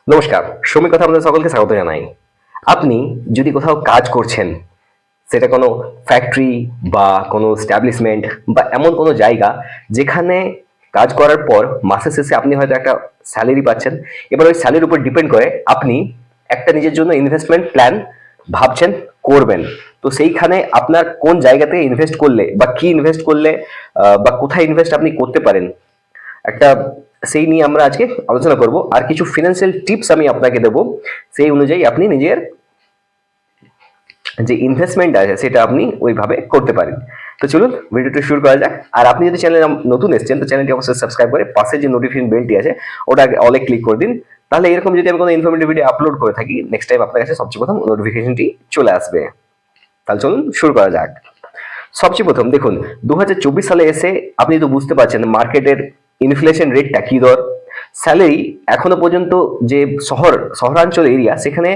নমস্কার, শ্রমিক কথা আপনাদের সকলকে স্বাগত জানাই। আপনি যদি কোথাও কাজ করছেন, সেটা কোনো ফ্যাক্টরি বা কোনো এস্টাবলিশমেন্ট বা এমন কোনো জায়গা যেখানে কাজ করার পর মাসের শেষে আপনি হয়তো একটা স্যালারি পাচ্ছেন। এবার ওই স্যালারির উপর ডিপেন্ড করে আপনি একটা নিজের জন্য ইনভেস্টমেন্ট প্ল্যান ভাবছেন করবেন। তো সেইখানে আপনার কোন জায়গাতে ইনভেস্ট করলে বা কি ইনভেস্ট করলে বা কোথায় ইনভেস্ট আপনি করতে পারেন একটা, সেই নিয়ে আমরা আজকে আলোচনা করব। আর কিছু ফিনান্সিয়াল টিপস আমি আপনাকে দেবো, সেই অনুযায়ী আপনি নিজের যে ইনভেস্টমেন্ট আছে সেটা আপনি ওইভাবে করতে পারেন। তো চলুন ভিডিওটা শুরু করা যাক। আর আপনি যদি চ্যানেলে নতুন এসেছেন তো চ্যানেলটি অবশ্যই সাবস্ক্রাইব করে পাশে যে নোটিফিকেশন বেলটি আছে ওটা অলে ক্লিক করে দিন। তাহলে এরকম যদি আমি কোনো ইনফরমেটিভ ভিডিও আপলোড করে থাকি, নেক্সট টাইম আপনার কাছে সবচেয়ে প্রথম নোটিফিকেশনটি চলে আসবে। তাহলে চলুন শুরু করা যাক। সবচেয়ে প্রথম দেখুন, 2024 সালে এসে আপনি তো বুঝতে পারছেন মার্কেটের ইনফ্লেশন রেটটা কি দর। স্যালারি এখনো পর্যন্ত যে শহরাঞ্চল এরিয়া, সেখানে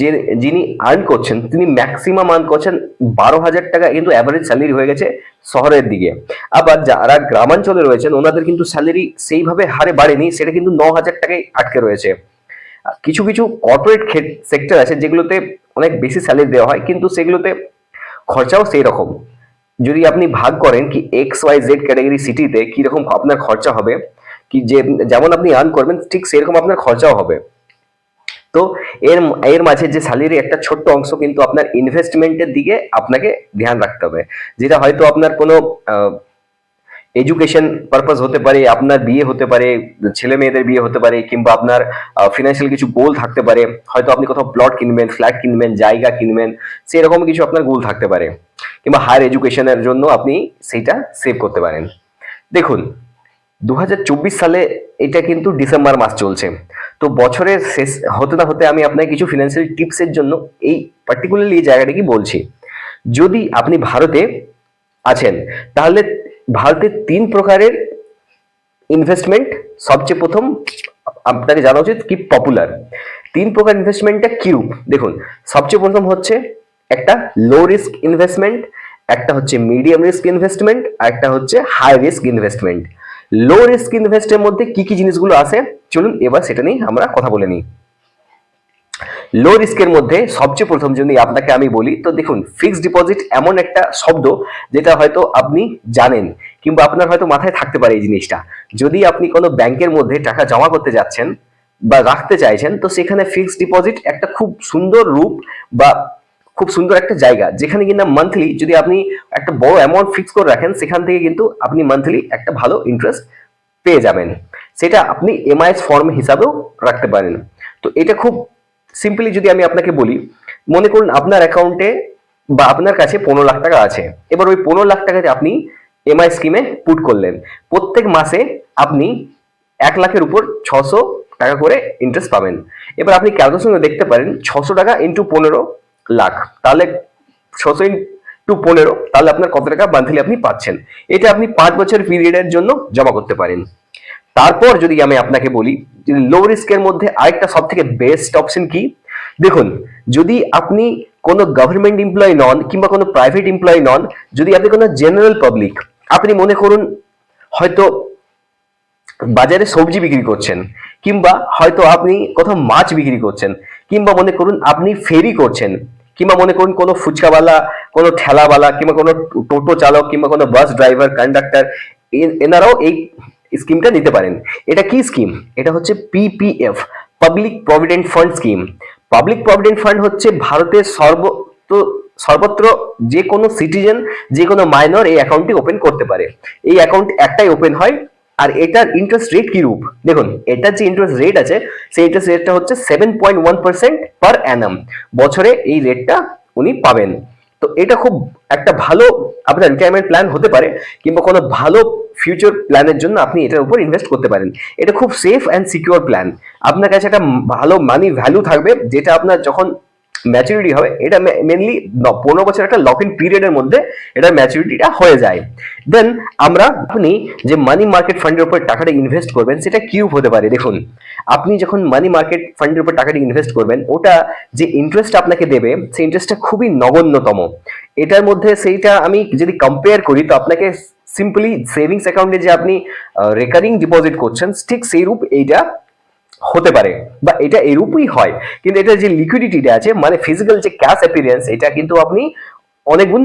যে যিনি আর্ন করছেন তিনি ম্যাক্সিমাম আর্ন করছেন 12,000 টাকা, কিন্তু অ্যাভারেজ স্যালারি হয়ে গেছে শহরের দিকে। আবার যারা গ্রামাঞ্চলে রয়েছেন ওনাদের কিন্তু স্যালারি সেইভাবে হারে বাড়েনি, সেটা কিন্তু 9,000 টাকায় আটকে রয়েছে। কিছু কিছু কর্পোরেট সেক্টর আছে যেগুলোতে অনেক বেশি স্যালারি দেওয়া হয়, কিন্তু সেগুলোতে খরচাও সেই রকম। যদি আপনি ভাগ করেন কি এক্স ওয়াই জেড ক্যাটাগরি সিটিতে কিরকম আপনার খরচা হবে, কি যে যেমন আপনি আর্ন করবেন ঠিক সেরকম আপনার খরচাও হবে। তো এর এর মাঝে যে স্যালারি একটা ছোট্ট অংশ কিন্তু আপনার ইনভেস্টমেন্টের দিকে আপনাকে ধ্যান রাখতে হবে, যেটা হয়তো আপনার কোনো এডুকেশন পারপাস হতে পারে, আপনার বিয়ে হতে পারে, ছেলে মেয়েদের বিয়ে হতে পারে, কিংবা আপনার ফিনান্সিয়াল কিছু গোল থাকতে পারে। হয়তো আপনি কোথাও প্লট কিনবেন, ফ্ল্যাট কিনবেন, জায়গা কিনবেন, সেরকম কিছু আপনার গোল থাকতে পারে, কিংবা হায়ার এডুকেশনের জন্য আপনি সেইটা সেভ করতে পারেন। দেখুন, 2024 সালে এটা কিন্তু ডিসেম্বর মাস চলছে। তো বছরের শেষ হতে না হতে আমি আপনাকে কিছু ফিনান্সিয়াল টিপসের জন্য এই পার্টিকুলারলি এই জায়গাটা কি বলছি। যদি আপনি ভারতে আছেন তাহলে ভারতে 3 প্রকারের ইনভেস্টমেন্ট সবচেয়ে প্রথম আপনাকে জানা উচিত কি পপুলার। 3 প্রকার ইনভেস্টমেন্টটা কিরূপ দেখুন। সবচেয়ে প্রথম হচ্ছে একটা লো রিস্ক ইনভেস্টমেন্ট, একটা হচ্ছে মিডিয়াম রিস্ক ইনভেস্টমেন্ট, আর একটা হচ্ছে high risk investment. Low risk ইনভেস্টের মধ্যে কি কি জিনিসগুলো আছে চলুন এবার সেটা নিয়ে আমরা কথা বলে নিই। লো রিস্কের মধ্যে সবচেয়ে প্রথম যদি আপনাকে আমি বলি তো দেখুন, ফিক্সড ডিপোজিট এমন একটা শব্দ যেটা হয়তো আপনি জানেন, কিংবা আপনার হয়তো মাথায় থাকতে পারে এই জিনিসটা। যদি আপনি কোনো ব্যাংকের মধ্যে টাকা জমা করতে যাচ্ছেন বা রাখতে চাইছেন, তো সেখানে ফিক্সড ডিপোজিট একটা খুব সুন্দর রূপ বা খুব সুন্দর একটা জায়গা, যেখানে কিনা মান্থলি যদি আপনি একটা বড় অ্যামাউন্ট ফিক্স করে রাখেন, সেখান থেকে কিন্তু আপনি মান্থলি একটা ভালো ইন্টারেস্ট পেয়ে যাবেন। সেটা আপনি এমআইএস ফর্ম হিসাবেও রাখতে পারেন। তো এটা খুব সিম্পলি যদি আমি আপনাকে বলি, মনে করুন আপনার অ্যাকাউন্টে বা আপনার কাছে 15 লাখ টাকা আছে। এবার ওই 15 লাখ টাকাতে আপনি এমআই স্কিমে পুট করলেন। প্রত্যেক মাসে আপনি 1 লাখের উপর 600 টাকা করে ইন্টারেস্ট পাবেন। এবার আপনি ক্যালকুলেশনে দেখতে পারেন 600 টাকা ইন্টু 15 লাখ, তাহলে 600 ইন্টু 15, তাহলে আপনার কত টাকা মান্থলি আপনি পাচ্ছেন। এটা আপনি 5 বছর পিরিয়ডের জন্য জমা করতে পারেন। তারপর যদি আমি আপনাকে বলি লো রিস্কের মধ্যে আরেকটা সব থেকে বেস্ট অপশন কি দেখুন, যদি আপনি কোনো গভর্নমেন্ট এমপ্লয়ি নন কিংবা কোনো প্রাইভেট এমপ্লয়ি নন, যদি আপনি কোনো জেনারেল পাবলিক, আপনি মনে করুন হয়তো বাজারে সবজি বিক্রি করছেন, কিংবা হয়তো আপনি কোথাও মাছ বিক্রি করছেন, কিংবা মনে করুন আপনি ফেরি করছেন, কিংবা মনে করুন কোনো ফুচকাওয়ালা, কোনো ঠেলাওয়ালা, কিংবা কোনো টোটো চালক, কিংবা কোনো বাস ড্রাইভার, কন্ডাক্টর, এনারাও এই স্কিমটা নিতে পারেন। এটা কি স্কিম? এটা হচ্ছে PPF, public provident fund scheme. Public provident fund হচ্ছে ভারতের সর্বত্র যে কোনো সিটিজেন, যে কোনো মাইনর এই অ্যাকাউন্টটি ওপেন করতে পারে। এই অ্যাকাউন্ট একটাই ওপেন হয়। আর এটার ইন্টারেস্ট রেট কি রূপ দেখুন, এটার যে ইন্টারেস্ট রেট আছে সেই ইন্টারেস্ট রেটটা হচ্ছে 7.1% পার অ্যানাম। বছরে এই রেটটা উনি পাবেন। তো এটা খুব একটা ভালো আপনার রিটায়ারমেন্ট প্ল্যান হতে পারে, কিংবা কোনো ভালো ফিউচার প্ল্যানের জন্য আপনি এটার উপর ইনভেস্ট করতে পারেন। এটা খুব সেফ অ্যান্ড সিকিউর প্ল্যান। আপনার কাছে একটা ভালো মানি ভ্যালু থাকবে, যেটা আপনার যখন ম্যাচুরিটি হবে, এটা মেনলি 15 বছর একটা লক ইন পিরিয়ডের মধ্যে এটার ম্যাচুরিটিটা হয়ে যায়। দেন আপনি যে মানি মার্কেট ফান্ডের উপর টাকাটা ইনভেস্ট করবেন সেটা কিউব হতে পারে। দেখুন, আপনি যখন মানি মার্কেট ফান্ডের উপর টাকাটা ইনভেস্ট করবেন, ওটা যে ইন্টারেস্ট আপনাকে দেবে সেই ইন্টারেস্টটা খুবই নগণ্যতম। এটার মধ্যে সেইটা আমি যদি কম্পেয়ার করি তো আপনাকে সিম্পলি সেভিংস অ্যাকাউন্টে যে আপনি রেকারিং ডিপোজিট করছেন ঠিক সেই রূপ এইটা হতে পারে বা এটা এরূপই হয়, কিন্তু এটা যে লিকুইডিটিটা আছে মানে ফিজিক্যাল যে ক্যাশ অ্যাপিয়ারেন্স, এটা কিন্তু আপনি অনেক গুণ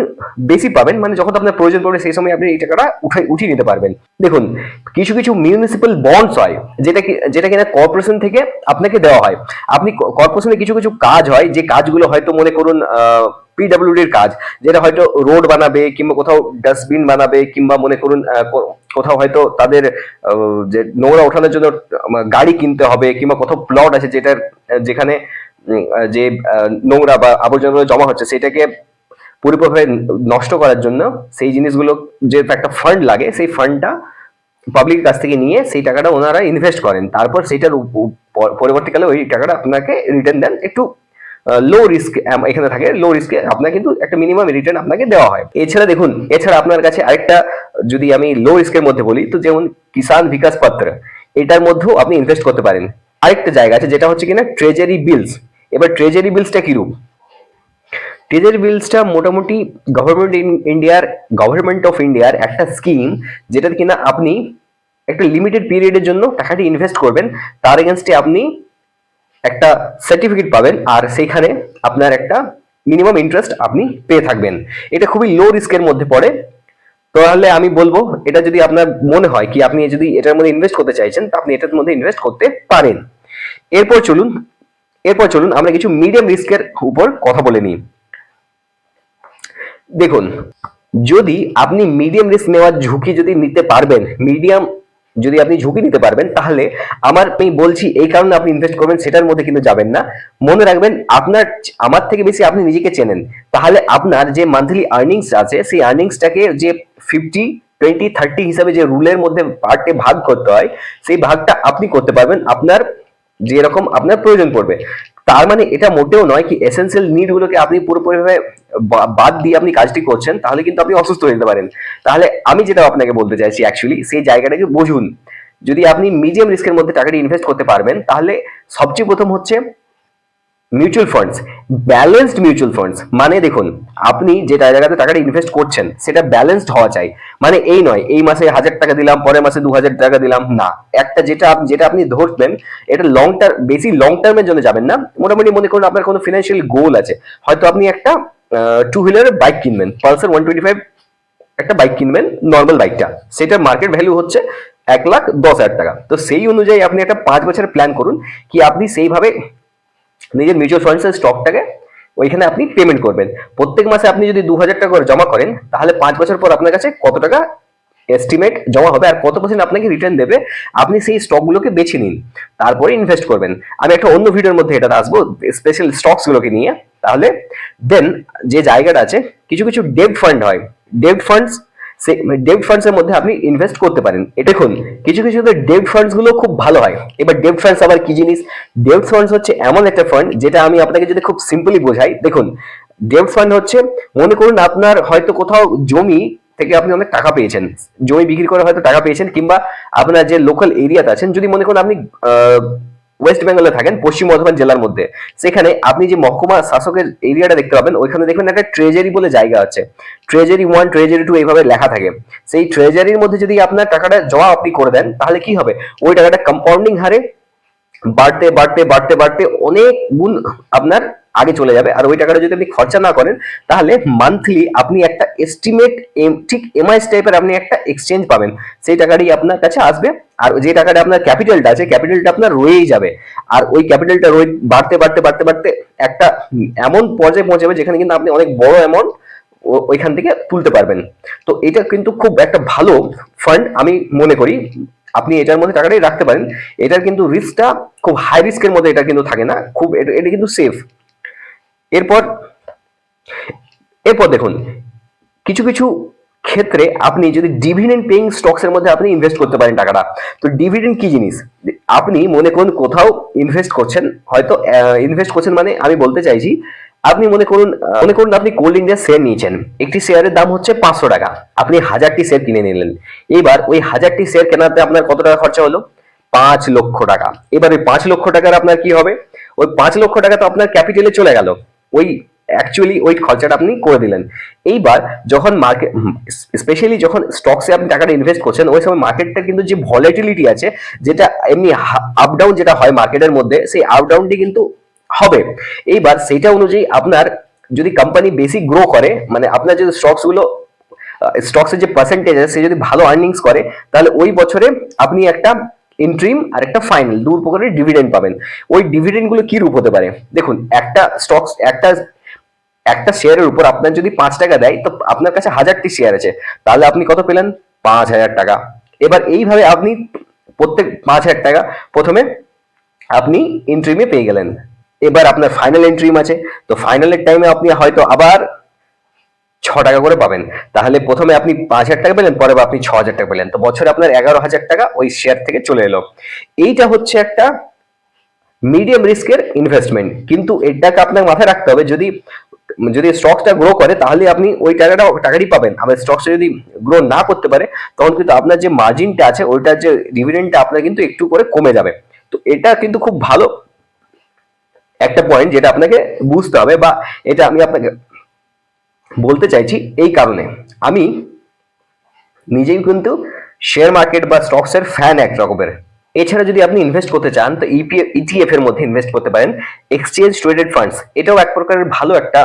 বেশি পাবেন। মানে যখন আপনার প্রয়োজন পড়বে সেই সময় আপনি এই টাকাটা উঠিয়ে নিতে পারবেন। দেখুন, কিছু কিছু মিউনিসিপাল বন্ডস হয় যেটা কিনা কর্পোরেশন থেকে আপনাকে দেওয়া হয়। আপনি কর্পোরেশনে কিছু কিছু কাজ হয়, যে কাজগুলো হয়তো মনে করুন পিডব্লিউডির কাজ, যেটা হয়তো রোড বানাবে কিংবা কোথাও ডাস্টবিন বানাবে কিংবা মনে করুন কোথাও হয়তো তাদের যে নোংরা ওঠানোর জন্য গাড়ি কিনতে হবে, কিংবা কোথাও প্লট আছে যেখানে যে নোংরা বা আবর্জনাগুলো জমা হচ্ছে সেটাকে পরিপূর্ণভাবে নষ্ট করার জন্য সেই জিনিসগুলো যে একটা ফান্ড লাগে, সেই ফান্ডটা পাবলিকের কাছ থেকে নিয়ে সেই টাকাটা ওনারা ইনভেস্ট করেন, তারপর সেইটার পরবর্তীকালে ওই টাকাটা আপনাকে রিটার্ন দেন। একটু লো রিস্ক এখানে থাকে, লো রিস্কে আপনার কিন্তু একটা মিনিমাম রিটার্ন আপনাকে দেওয়া হয়। এছাড়া দেখুন, এছাড়া আপনার কাছে আরেকটা, যদি আমি লো রিস্কের মধ্যে বলি, তো যেমন কিষাণ বিকাশ পত্র, এটার মধ্যেও আপনি ইনভেস্ট করতে পারেন। আরেকটা জায়গা আছে যেটা হচ্ছে কিনা ট্রেজারি বিলস। এবার ট্রেজারি বিলসটা কিরূপ? ট্রেজারি বিলসটা মোটামুটি গভর্নমেন্ট অফ ইন্ডিয়ার একটা স্কিম, যেটা কিনা আপনি একটা লিমিটেড পিরিয়ডের জন্য টাকাটি ইনভেস্ট করবেন, তার এগেনস্টে আপনি একটা সার্টিফিকেট পাবেন, আর সেইখানে আপনার একটা মিনিমাম ইন্টারেস্ট আপনি পেয়ে থাকবেন। এটা খুবই লো রিস্কের মধ্যে পড়ে। তাহলে আমি বলবো, এটা যদি আপনার মনে হয় কি আপনি যদি এটার মধ্যে ইনভেস্ট করতে চাইছেন, তা আপনি এটার মধ্যে ইনভেস্ট করতে পারেন। এরপর চলুন আমরা কিছু মিডিয়াম রিস্কের উপর কথা বলে নিই। দেখুন, যদি আপনি মিডিয়াম রিস্ক নেওয়ার ঝুঁকি যদি নিতে পারবেন, যদি আপনি ঝুঁকি নিতে পারবেন, তাহলে আমি বলছি এই কারণে আপনি ইনভেস্ট করবেন, সেটার মধ্যে কিন্তু যাবেন না। মনে রাখবেন, আমার থেকে বেশি আপনি নিজেকে চেনেন। তাহলে আপনার যে মান্থলি আর্নিংস আছে, সেই আর্নিংসটাকে যে 50-20-30 হিসাবে যে রুলের মধ্যে পার্টে ভাগ করতে হয়, সেই ভাগটা আপনি করতে পারবেন আপনার যেরকম আপনার প্রয়োজন পড়বে। তার মানে এটা মোটেও নয় কি এসেনশিয়াল নিড গুলোকে আপনি পুরোপুরিভাবে বাদ দিয়ে আপনি কাজটি করছেন, তাহলে কিন্তু আপনি অসুস্থ হয়ে যেতে পারেন। তাহলে আমি যেটা আপনাকে বলতে চাইছি, অ্যাকচুয়ালি সেই জায়গাটাকে বুঝুন। যদি আপনি মিডিয়াম রিস্কের মধ্যে টাকাটি ইনভেস্ট করতে পারবেন, তাহলে সবচেয়ে প্রথম হচ্ছে mutual funds, balanced mutual funds. মানে দেখুন, আপনি যে জায়গাতে টাকাটা ইনভেস্ট করছেন সেটা ব্যালেন্সড হওয়া চাই। মানে এই নয় এই মাসে 1000 টাকা দিলাম, পরের মাসে 2000 টাকা দিলাম, না। একটা যেটা আপনি ধরবেন, এটা বেশি লং টার্মের জন্য যাবেন না। মোটামুটি মনে করুন আপনার কোনো ফিনান্সিয়াল গোল আছে, হয়তো আপনি একটা 2 হুইলারের বাইক কিনবেন, পালসার 125 একটা বাইক কিনবেন, নর্মাল বাইকটা, সেটা মার্কেট ভ্যালু হচ্ছে 1,10,000 টাকা। তো সেই অনুযায়ী আপনি একটা 5 বছরের প্ল্যান করুন, কি আপনি সেইভাবে নিজের মিউচুয়াল ফান্ডসের স্টকটাকে ওইখানে আপনি পেমেন্ট করবেন। প্রত্যেক মাসে আপনি যদি 2000 টাকা করে জমা করেন, তাহলে 5 বছর পর আপনার কাছে কত টাকা এস্টিমেট জমা হবে আর কত পার্সেন্ট আপনাকে রিটার্ন দেবে, আপনি সেই স্টকগুলোকে বেছে নিন, তারপরে ইনভেস্ট করবেন। আমি একটা অন্য ভিডিওর মধ্যে এটা আসবো স্পেশাল স্টকস গুলোকে নিয়ে। তাহলে দেন যে জায়গাটা আছে, কিছু কিছু ডেট ফান্ড হয়, ডেট ফান্ডস, সেই ডেট ফান্ডস এর মধ্যে আপনি ইনভেস্ট করতে পারেন। এটা দেখুন, কিছু কিছু ডেট ফান্ডস গুলো খুব ভালো হয়। এবার ডেট ফান্ডস আবার কি জিনিস? ডেট ফান্ডস হচ্ছে এমন একটা ফান্ড, যেটা আমি আপনাকে যদি খুব সিম্পলি বোঝাই। দেখুন, ডেট ফান্ড হচ্ছে, মনে করুন আপনার হয়তো কোথাও জমি থেকে আপনি অনেক টাকা পেয়েছেন, জমি বিক্রি করে হয়তো টাকা পেয়েছেন, কিংবা আপনার যে লোকাল এরিয়াতে আছেন, যদি মনে করুন আপনি ওয়েস্ট বেঙ্গলে থাকেন, পশ্চিম বর্ধমান জেলার মধ্যে, সেখানে আপনি যে মহকুমা শাসকের এরিয়াটা দেখতে পাবেন, ওইখানে দেখবেন একটা ট্রেজারি বলে জায়গা আছে, ট্রেজারি 1, ট্রেজারি 2 এইভাবে লেখা থাকে। সেই ট্রেজারির মধ্যে যদি আপনার টাকাটা জমা আপনি করে দেন, তাহলে কি হবে, ওই টাকাটা কম্পাউন্ডিং হারে বাড়তে বাড়তে বাড়তে বাড়তে অনেক গুণ আপনার আগে চলে যাবে। আর ওই টাকাটা যদি আপনি খরচা না করেন, তাহলে মান্থলি আপনি একটা এস্টিমেট, ঠিক এমআইএস টাইপের আপনি একটা এক্সচেঞ্জ পাবেন, সেই টাকাটি আপনার কাছে আসবে। আর যে টাকাটা আপনার ক্যাপিটালটা আছে, ক্যাপিটালটা আপনার রয়েই যাবে। আর ওই ক্যাপিটালটা রয়ে বাড়তে বাড়তে বাড়তে বাড়তে একটা এমন পর্যায়ে পৌঁছাবে যেখানে কিন্তু আপনি অনেক বড় অ্যামাউন্ট ওইখান থেকে তুলতে পারবেন। তো এটা কিন্তু খুব একটা ভালো ফান্ড আমি মনে করি, আপনি এটার মধ্যে টাকাটাই রাখতে পারেন। এটার কিন্তু রিস্কটা খুব হাই রিস্কের মধ্যে এটা কিন্তু থাকে না, খুব এটা কিন্তু সেফ। এরপর এরপর দেখুন, কিছু কিছু ক্ষেত্রে আপনি যদি ডিভিডেন্ড পেইং স্টকস এর মধ্যে আপনি ইনভেস্ট করতে পারেন টাকাটা। তো ডিভিডেন্ড কি জিনিস? আপনি মনে করুন কোথাও ইনভেস্ট করছেন, হয়তো ইনভেস্ট করছেন, মানে আমি বলতে চাইছি, আপনি মনে করুন আপনি কোল ইন্ডিয়া শেয়ার নিয়েছেন, একটি শেয়ারের দাম হচ্ছে 500 টাকা, আপনি 1000টি শেয়ার কিনে নিলেন। এবার ওই 1000টি শেয়ার কেনাতে আপনার কত টাকা খরচা হলো? 5 লক্ষ টাকা। এবার ওই 5 লক্ষ টাকার আপনার কি হবে? ওই 5 লক্ষ টাকা তো আপনার ক্যাপিটালে চলে গেল। ওই অ্যাকচুয়ালি ওই খরচাটা আপনি করে দিলেন। এইবার যখন মার্কেট, স্পেশালি যখন স্টকসে আপনি টাকাটা ইনভেস্ট করছেন, ওই সময় মার্কেটটা কিন্তু যে ভলিটিলিটি আছে, যেটা এমনি আপ ডাউন যেটা হয় মার্কেটের মধ্যে, সেই আপ ডাউনটি কিন্তু হবে। এইবার সেইটা অনুযায়ী আপনার যদি কোম্পানি বেশি গ্রো করে, মানে আপনার যদি স্টকসের যে পার্সেন্টেজ আছে সে যদি ভালো আর্নিংস করে, তাহলে ওই বছরে আপনি একটা ইন্ট্রিম আর একটা ফাইনাল দু প্রকারের ডিভিডেন্ড পাবেন। ওই ডিভিডেন্ড গুলো কি রূপ হতে পারে? দেখুন, একটা শেয়ারের উপর আপনার যদি 5 টাকা দেয়, তো আপনার কাছে 1000টি শেয়ার আছে, তাহলে আপনি কত পেলেন? 5000 টাকা। এবার এইভাবে আপনি প্রত্যেক 5000 টাকা প্রথমে আপনি ইন্ট্রিমে পেয়ে গেলেন। এবার আপনার ফাইনাল ইন্ট্রিম আছে, তো ফাইনালের টাইমে আপনি হয়তো আবার 6 টাকা করে পাবেন। তাহলে প্রথমে আপনি 5000 টাকা পেলেন, পরে আপনি 6000 টাকা পেলেন, তো বছরে আপনার 11,000 টাকা ওই শেয়ার থেকে চলে এলো। এইটা হচ্ছে একটা মিডিয়াম রিস্কের ইনভেস্টমেন্ট, কিন্তু এটাকে আপনার মাথায় রাখতে হবে, যদি যদি স্টকসটা গ্রো করে তাহলে আপনি ওই টাকাটি পাবেন। আবার স্টকসটা যদি গ্রো না করতে পারে, তখন কিন্তু আপনার যে মার্জিনটা আছে, ওইটার যে ডিভিডেন্ডটা আপনার কিন্তু একটু করে কমে যাবে। তো এটা কিন্তু খুব ভালো একটা পয়েন্ট, যেটা আপনাকে বুঝতে হবে, বা এটা আমি আপনাকে বলতে চাইছি এই কারণে। আমি নিজেই কিন্তু শেয়ার মার্কেট বা স্টকসের ফ্যান এক রকমের। এছাড়া যদি আপনি ইনভেস্ট করতে চান, তো ইটিএফ এর মধ্যে ইনভেস্ট করতে পারেন, এক্সচেঞ্জ ট্রেডেড ফান্ডস। এটাও এক প্রকারের ভালো একটা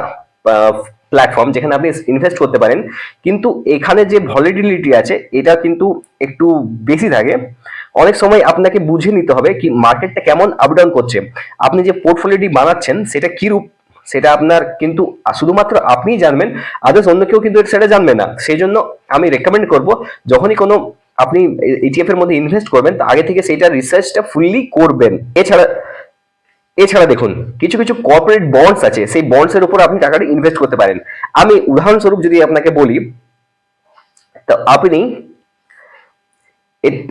প্ল্যাটফর্ম যেখানে আপনি ইনভেস্ট করতে পারেন, কিন্তু এখানে যে ভলিটিলিটি আছে এটা কিন্তু একটু বেশি থাকে। অনেক সময় আপনাকে বুঝে নিতে হবে কি মার্কেটটা কেমন আপ ডাউন করছে, আপনি যে পোর্টফোলিওটি বানাচ্ছেন সেটা কি রূপ, সেটা আপনার কিন্তু শুধুমাত্র আপনিই জানবেন, আদার্স অন্য কেউ কিন্তু সেটা জানবে না। সেই জন্য আমি রেকমেন্ড করব, যখনই কোনো আপনি ইটিএফ এর মধ্যে ইনভেস্ট করবেন, তো আগে থেকে সেইটা রিসার্চটা ফুললি করবেন। এছাড়া দেখুন, কিছু কিছু কর্পোরেট বন্ডস আছে, সেই বন্ডস এর উপর আপনি টাকাটা ইনভেস্ট করতে পারেন। আমি উদাহরণস্বরূপ যদি আপনাকে বলি, তো আপনি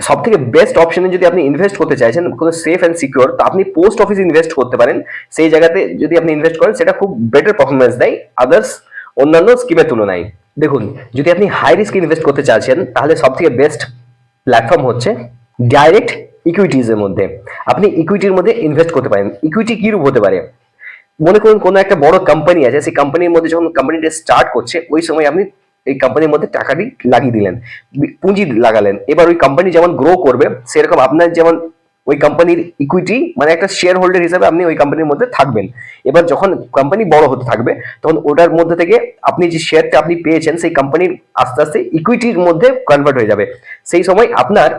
সব থেকে বেস্ট অপশনে যদি আপনি ইনভেস্ট করতে চাইছেন কোনো সেফ অ্যান্ড সিকিউর, তো আপনি পোস্ট অফিস ইনভেস্ট করতে পারেন। সেই জায়গাতে যদি আপনি ইনভেস্ট করেন, সেটা খুব বেটার পারফরমেন্স দেয় আদার্স অন্যান্য স্কিমের তুলনায়। দেখুন, যদি আপনি হাই রিস্ক ইনভেস্ট করতে চাচ্ছেন, তাহলে সব থেকে বেস্ট প্ল্যাটফর্ম হচ্ছে ডাইরেক্ট ইকুইটিজ এর মধ্যে। আপনি ইকুইটির মধ্যে ইনভেস্ট করতে পারেন। ইকুইটি কি রূপ হতে পারে? মনে করুন কোনো একটা বড় কোম্পানি আছে, সেই কোম্পানির মধ্যে যখন কোম্পানিটা স্টার্ট করছে, ওই সময় আপনি এই কোম্পানির মধ্যে টাকাটি লাগিয়ে দিলেন, পুঁজি লাগালেন। এবার ওই কোম্পানি যেমন গ্রো করবে, সেরকম আপনার যেমন ওই কোম্পানির ইকুইটি, মানে একটা শেয়ার হোল্ডার হিসেবে আপনি ওই কোম্পানির মধ্যে থাকবেন। এবার যখন কোম্পানি বড় হতে থাকবে, তখন ওটার মধ্যে থেকে আপনি যে শেয়ারটা আপনি পেয়েছেন, সেই কোম্পানির আস্তে আস্তে ইকুইটির মধ্যে কনভার্ট হয়ে যাবে। সেই সময় আপনার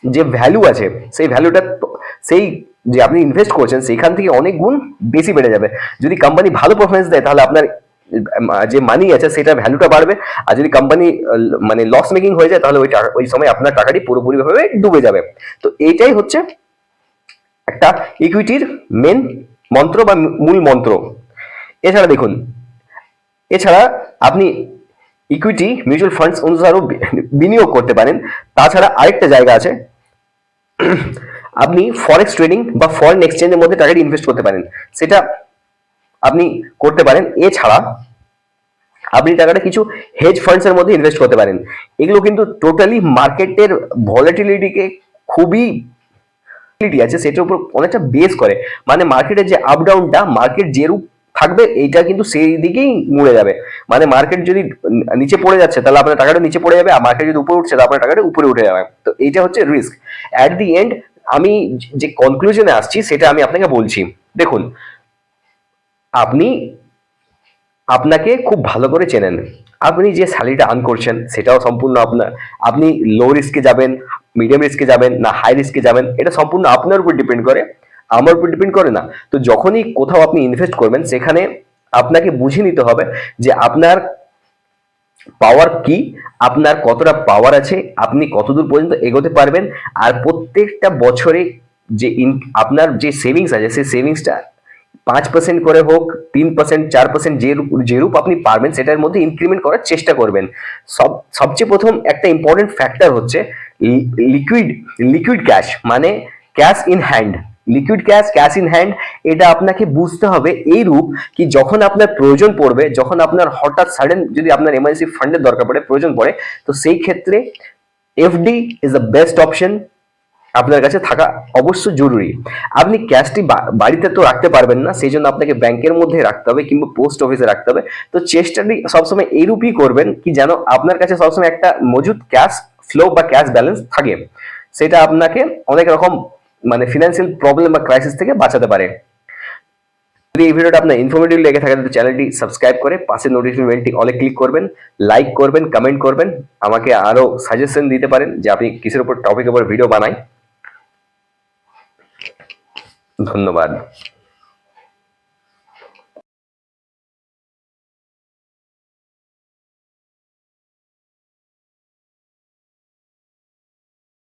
যে ভ্যালু আছে, সেই ভ্যালুটা, সেই যে আপনি ইনভেস্ট করছেন সেখান থেকে অনেক গুণ বেশি বেড়ে যাবে। যদি কোম্পানি ভালো পারফরমেন্স দেয়, তাহলে আপনার যে মানি আছে সেটা ভ্যালুটা বাড়বে। আর যদি কোম্পানি মানে লস মেকিং হয়ে যায়, তাহলে ওই সময় আপনার টাকাটি পুরোপুরি ভাবে ডুবে যাবে। তো এইটাই হচ্ছে একটা ইকুইটির মেন মন্ত্র বা মূল মন্ত্র। এছাড়া দেখুন, এছাড়া আপনি ইকুইটি মিউচুয়াল ফান্ডস অনুসারেও বিনিয়োগ করতে পারেন। তাছাড়া আরেকটা জায়গা আছে, আপনি ফরেক্স ট্রেডিং বা ফরেন এক্সচেঞ্জের মধ্যে টাকাটি ইনভেস্ট করতে পারেন, সেটা আপনি করতে পারেন। এছাড়া আপনি টাকাটা কিছু হেজ ফান্ডস এর মধ্যে ইনভেস্ট করতে পারেন। এগুলো কিন্তু টোটালি মার্কেটের ভলিটিলিটিকে খুবই আছে সেটার উপর অনেকটা বেস করে। মানে মার্কেটের যে আপ ডাউনটা, মার্কেট যে রূপ থাকবে, এইটা কিন্তু সেই দিকেই মুড়ে যাবে। মানে মার্কেট যদি নিচে পড়ে যাচ্ছে, তাহলে আপনার টাকাটা নিচে পড়ে যাবে, আর মার্কেট যদি উপরে উঠছে, তাহলে আপনার টাকাটা উপরে উঠে যাবে। তো এইটা হচ্ছে রিস্ক। অ্যাট দি এন্ড আমি যে কনক্লুশনে আসছি, সেটা আমি আপনাকে বলছি। দেখুন, আপনি আপনাকে খুব ভালো করে চেনেন, আপনি যে স্যালারিটা আর্ন করছেন সেটাও সম্পূর্ণ আপনার। আপনি লো রিস্কে যাবেন, মিডিয়াম রিস্কে যাবেন, না হাই রিস্কে যাবেন, এটা সম্পূর্ণ আপনার উপর ডিপেন্ড করে, আমার উপর ডিপেন্ড করে না। তো যখনই কোথাও আপনি ইনভেস্ট করবেন, সেখানে আপনাকে বুঝে নিতে হবে যে আপনার পাওয়ার কি, আপনার কতটা পাওয়ার আছে, আপনি কতদূর পর্যন্ত এগোতে পারবেন। আর প্রত্যেকটা বছরে যে আপনার যে সেভিংস আছে, সেই সেভিংসটা 5% করে হোক, 3%, 4%, যে রূপ আপনি পারবেন, সেটার মধ্যে ইনক্রিমেন্ট করার চেষ্টা করবেন। সবচেয়ে প্রথম একটা ইম্পর্টেন্ট ফ্যাক্টর হচ্ছে লিকুইড লিকুইড ক্যাশ, মানে cash in hand. Liquid cash in hand, এটা আপনাকে বুঝতে হবে এই রূপ কি যখন আপনার প্রয়োজন পড়বে, যখন আপনার হঠাৎ সাডেন যদি আপনার এমার্জেন্সি ফান্ডের দরকার পড়ে, প্রয়োজন পড়ে, তো সেই ক্ষেত্রে FD is the best option. আপনার কাছে থাকা অবশ্য জরুরি। আপনি ক্যাশটি বাড়িতে তো রাখতে পারবেন না, সেই জন্য আপনাকে ব্যাংকের মধ্যে রাখতে হবে কিংবা পোস্ট অফিসে রাখতে হবে। তো চেষ্টাটি সবসময় এইরূপই করবেন কি যেন আপনার কাছে সবসময় একটা মজুদ ক্যাশ ফ্লো বা ক্যাশ ব্যালেন্স থাকে। সেটা আপনাকে অনেক রকম মানে ফিনান্সিয়াল প্রবলেম বা ক্রাইসিস থেকে বাঁচাতে পারে। যদি এই ভিডিওটা আপনার ইনফরমেটিভ লেগে থাকে তাহলে চ্যানেলটি সাবস্ক্রাইব করে পাশে নোটিফিকেশন বেলটি অলে ক্লিক করবেন, লাইক করবেন, কমেন্ট করবেন, আমাকে আরো সাজেশন দিতে পারেন যে আপনি কিসের উপর টপিকের উপর ভিডিও বানাই। ধন্যবাদ।